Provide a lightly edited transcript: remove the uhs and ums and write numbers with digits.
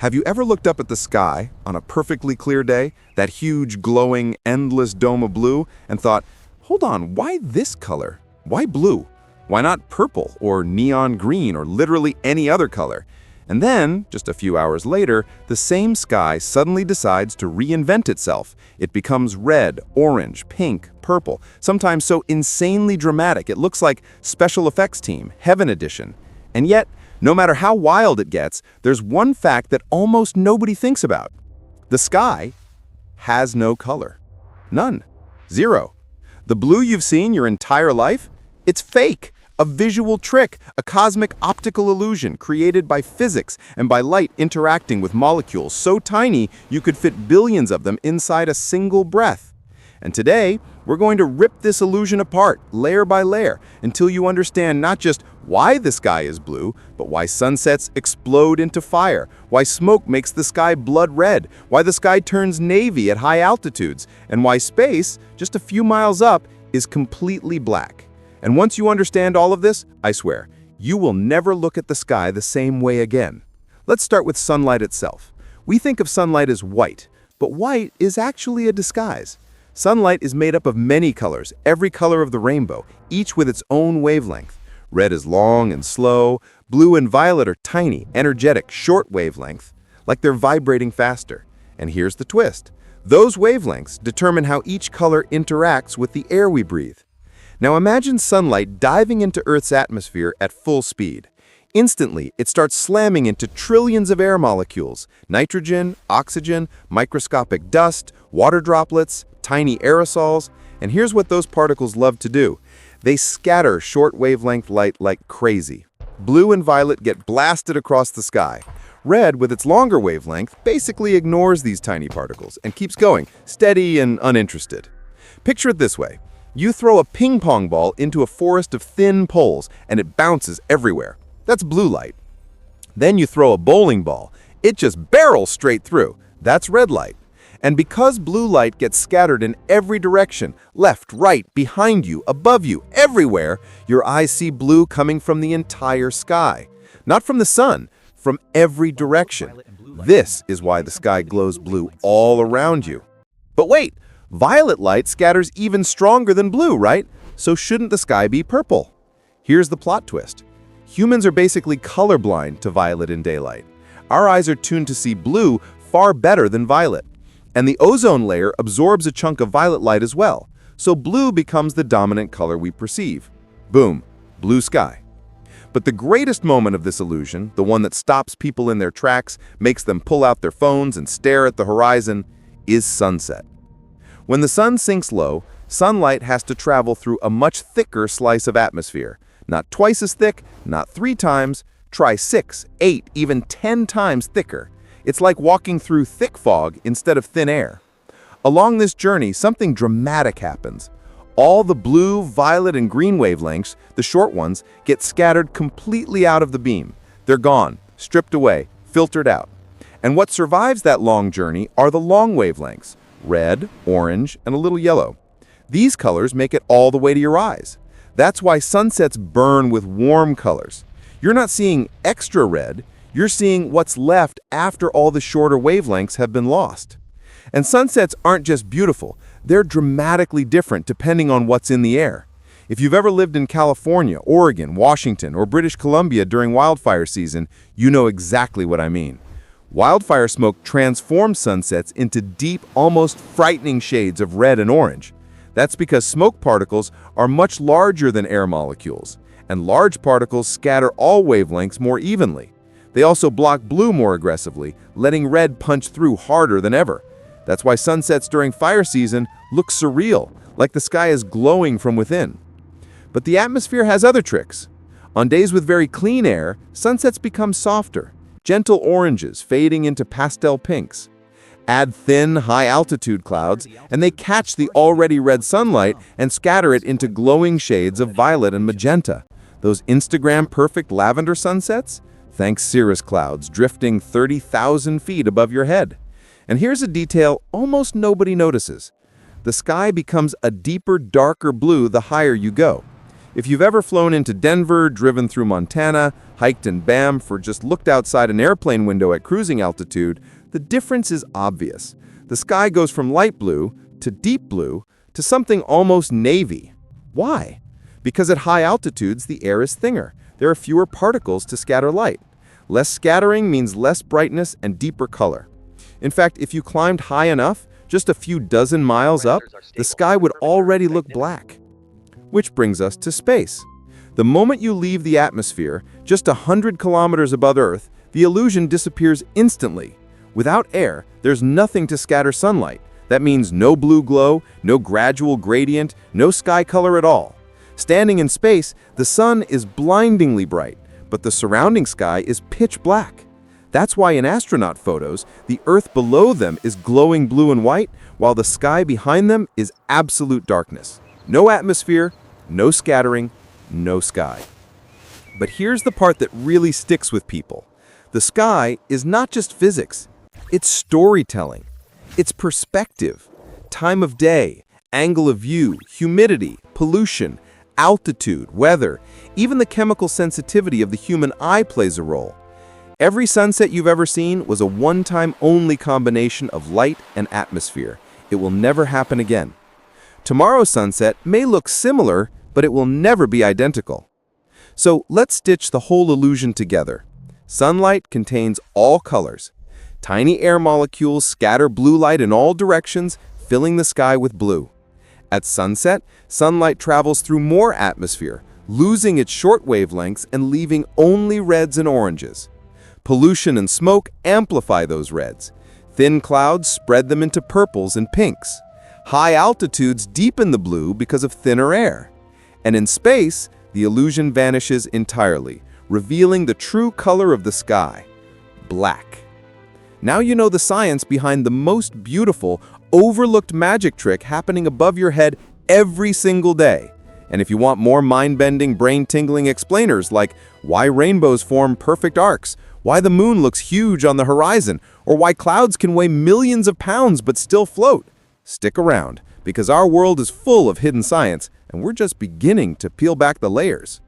Have you ever looked up at the sky on a perfectly clear day, that huge, glowing, endless dome of blue, and thought, hold on, why this color? Why blue? Why not purple or neon green or literally any other color? And then, just a few hours later, the same sky suddenly decides to reinvent itself. It becomes red, orange, pink, purple, sometimes so insanely dramatic it looks like Special Effects Team, Heaven Edition. And yet, no matter how wild it gets, there's one fact that almost nobody thinks about. The sky has no color. None. Zero. The blue you've seen your entire life? It's fake. A visual trick, a cosmic optical illusion created by physics and by light interacting with molecules so tiny you could fit billions of them inside a single breath. And today, we're going to rip this illusion apart, layer by layer, until you understand not just why the sky is blue, but why sunsets explode into fire, why smoke makes the sky blood red, why the sky turns navy at high altitudes, and why space, just a few miles up, is completely black. And once you understand all of this, I swear, you will never look at the sky the same way again. Let's start with sunlight itself. We think of sunlight as white, but white is actually a disguise. Sunlight is made up of many colors, every color of the rainbow, each with its own wavelength. Red is long and slow, blue and violet are tiny, energetic, short wavelength, like they're vibrating faster. And here's the twist. Those wavelengths determine how each color interacts with the air we breathe. Now imagine sunlight diving into Earth's atmosphere at full speed. Instantly, it starts slamming into trillions of air molecules, nitrogen, oxygen, microscopic dust, water droplets, tiny aerosols, and here's what those particles love to do. They scatter short wavelength light like crazy. Blue and violet get blasted across the sky. Red, with its longer wavelength, basically ignores these tiny particles and keeps going, steady and uninterested. Picture it this way. You throw a ping pong ball into a forest of thin poles and it bounces everywhere. That's blue light. Then you throw a bowling ball. It just barrels straight through. That's red light. And because blue light gets scattered in every direction, left, right, behind you, above you, everywhere, your eyes see blue coming from the entire sky. Not from the sun, from every direction. This is why the sky glows blue all around you. But wait, violet light scatters even stronger than blue, right? So shouldn't the sky be purple? Here's the plot twist. Humans are basically colorblind to violet in daylight. Our eyes are tuned to see blue far better than violet. And the ozone layer absorbs a chunk of violet light as well, so blue becomes the dominant color we perceive. Boom, blue sky. But the greatest moment of this illusion, the one that stops people in their tracks, makes them pull out their phones and stare at the horizon, is sunset. When the sun sinks low, sunlight has to travel through a much thicker slice of atmosphere. Not twice as thick, not 3 times, try 6, 8, even 10 times thicker. It's like walking through thick fog instead of thin air. Along this journey, something dramatic happens. All the blue, violet, and green wavelengths, the short ones, get scattered completely out of the beam. They're gone, stripped away, filtered out. And what survives that long journey are the long wavelengths, red, orange, and a little yellow. These colors make it all the way to your eyes. That's why sunsets burn with warm colors. You're not seeing extra red, you're seeing what's left after all the shorter wavelengths have been lost. And sunsets aren't just beautiful, they're dramatically different depending on what's in the air. If you've ever lived in California, Oregon, Washington, or British Columbia during wildfire season, you know exactly what I mean. Wildfire smoke transforms sunsets into deep, almost frightening shades of red and orange. That's because smoke particles are much larger than air molecules, and large particles scatter all wavelengths more evenly. They also block blue more aggressively, letting red punch through harder than ever. That's why sunsets during fire season look surreal, like the sky is glowing from within. But the atmosphere has other tricks. On days with very clean air, sunsets become softer, gentle oranges fading into pastel pinks. Add thin, high-altitude clouds, and they catch the already red sunlight and scatter it into glowing shades of violet and magenta. Those Instagram-perfect lavender sunsets? Thanks cirrus clouds drifting 30,000 feet above your head. And here's a detail almost nobody notices. The sky becomes a deeper, darker blue the higher you go. If you've ever flown into Denver, driven through Montana, hiked in Banff, or just looked outside an airplane window at cruising altitude, the difference is obvious. The sky goes from light blue to deep blue to something almost navy. Why? Because at high altitudes, the air is thinner. There are fewer particles to scatter light. Less scattering means less brightness and deeper color. In fact, if you climbed high enough, just a few dozen miles up, the sky would already look black. Which brings us to space. The moment you leave the atmosphere, just 100 kilometers above Earth, the illusion disappears instantly. Without air, there's nothing to scatter sunlight. That means no blue glow, no gradual gradient, no sky color at all. Standing in space, the sun is blindingly bright, but the surrounding sky is pitch black. That's why in astronaut photos, the Earth below them is glowing blue and white, while the sky behind them is absolute darkness. No atmosphere, no scattering, no sky. But here's the part that really sticks with people. The sky is not just physics, it's storytelling. It's perspective, time of day, angle of view, humidity, pollution, altitude, weather, even the chemical sensitivity of the human eye plays a role. Every sunset you've ever seen was a one-time only combination of light and atmosphere. It will never happen again. Tomorrow's sunset may look similar, but it will never be identical. So let's stitch the whole illusion together. Sunlight contains all colors. Tiny air molecules scatter blue light in all directions, filling the sky with blue. At sunset, sunlight travels through more atmosphere, losing its short wavelengths and leaving only reds and oranges. Pollution and smoke amplify those reds. Thin clouds spread them into purples and pinks. High altitudes deepen the blue because of thinner air. And in space, the illusion vanishes entirely, revealing the true color of the sky: black. Now you know the science behind the most beautiful, overlooked magic trick happening above your head every single day. And if you want more mind-bending, brain-tingling explainers like why rainbows form perfect arcs, why the moon looks huge on the horizon, or why clouds can weigh millions of pounds but still float, stick around, because our world is full of hidden science, and we're just beginning to peel back the layers.